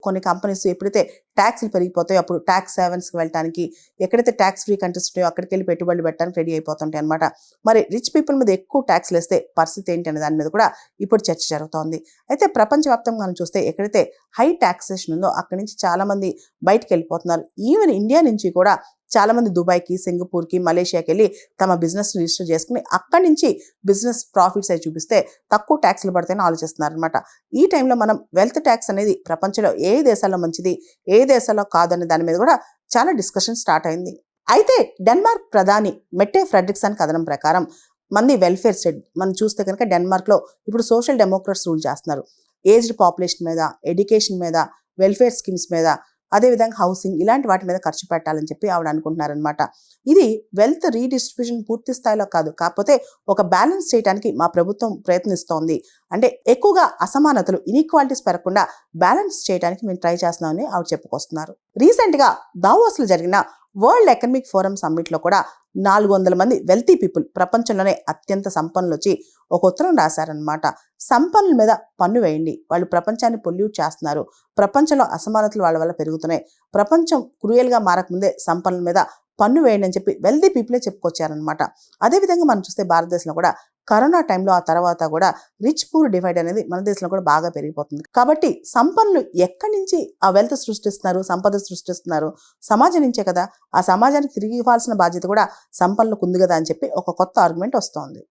కొన్ని కంపెనీస్ ఎప్పుడైతే ట్యాక్స్లు పెరిగిపోతాయో అప్పుడు ట్యాక్స్ సేవెన్స్కి వెళ్ళడానికి, ఎక్కడైతే ట్యాక్స్ ఫ్రీ కంట్రీస్ ఉంటాయో అక్కడికి వెళ్ళి పెట్టుబడులు పెట్టడానికి రెడీ అయిపోతుంటాయి అనమాట. మరి రిచ్ పీపుల్ మీద ఎక్కువ ట్యాక్స్లు వేస్తే పరిస్థితి ఏంటి అనే దాని మీద కూడా ఇప్పుడు చర్చ జరుగుతోంది. అయితే ప్రపంచవ్యాప్తంగా మనం చూస్తే ఎక్కడైతే హై ట్యాక్సేషన్ ఉందో అక్కడి నుంచి చాలా మంది బయటకు వెళ్ళిపోతున్నారు. ఈవెన్ ఇండియా నుంచి కూడా చాలా మంది దుబాయ్కి, సింగపూర్కి, మలేషియాకి వెళ్ళి తమ బిజినెస్ రిజిస్టర్ చేసుకుని అక్కడి నుంచి బిజినెస్ ప్రాఫిట్స్ అవి చూపిస్తే తక్కువ ట్యాక్స్లు పడతాయని ఆలోచిస్తున్నారు అనమాట. ఈ టైంలో మనం వెల్త్ ట్యాక్స్ అనేది ప్రపంచంలో ఏ దేశాల్లో మంచిది, ఏ దేశాల్లో కాదనే దాని మీద కూడా చాలా డిస్కషన్ స్టార్ట్ అయింది. అయితే డెన్మార్క్ ప్రధాని మెట్టే ఫ్రెడ్రిక్సన్ కథనం ప్రకారం మంది వెల్ఫేర్ స్టేట్ మనం చూస్తే కనుక డెన్మార్క్లో ఇప్పుడు సోషల్ డెమోక్రాట్స్ రూల్ చేస్తున్నారు. ఏజ్డ్ పాపులేషన్ మీద, ఎడ్యుకేషన్ మీద, వెల్ఫేర్ స్కీమ్స్ మీద, అదేవిధంగా హౌసింగ్ ఇలాంటి వాటి మీద ఖర్చు పెట్టాలని చెప్పి ఆవిడ అనుకుంటున్నారనమాట. ఇది వెల్త్ రీడిస్ట్రిబ్యూషన్ పూర్తి స్థాయిలో కాదు, కాకపోతే ఒక బ్యాలెన్స్ చేయడానికి మా ప్రభుత్వం ప్రయత్నిస్తోంది. అంటే ఎక్కువగా అసమానతలు, ఇన్ఈక్వాలిటీస్ పెరగకుండా బ్యాలెన్స్ చేయడానికి మేము ట్రై చేస్తున్నామని ఆవిడ చెప్పుకొస్తున్నారు. రీసెంట్గా దావోస్లో జరిగిన వరల్డ్ ఎకనామిక్ ఫోరం సమ్మిట్లో కూడా 400 మంది వెల్తీ పీపుల్, ప్రపంచంలోనే అత్యంత సంపన్నులు వచ్చి ఒక ఉత్తరం రాశారనమాట. సంపన్నుల మీద పన్ను వేయండి, వాళ్ళు ప్రపంచాన్ని పొల్యూట్ చేస్తున్నారు, ప్రపంచంలో అసమానతలు వాళ్ళ వల్ల పెరుగుతున్నాయి, ప్రపంచం క్రూయల్గా మారకముందే సంపన్నుల మీద పన్ను వేయండి అని చెప్పి వెల్తీ పీపులే చెప్పుకొచ్చారనమాట. అదేవిధంగా మనం చూస్తే భారతదేశంలో కూడా కరోనా టైంలో ఆ తర్వాత కూడా రిచ్ పూర్ డివైడ్ అనేది మన దేశంలో కూడా బాగా పెరిగిపోతుంది. కాబట్టి సంపన్నులు ఎక్కడి నుంచి ఆ వెల్త్ సృష్టిస్తున్నారు, సంపద సృష్టిస్తున్నారు? సమాజం నుంచే కదా. ఆ సమాజానికి తిరిగి ఇవ్వాల్సిన బాధ్యత కూడా సంపన్నులకు ఉంది కదా అని చెప్పి ఒక కొత్త ఆర్గ్యుమెంట్ వస్తోంది.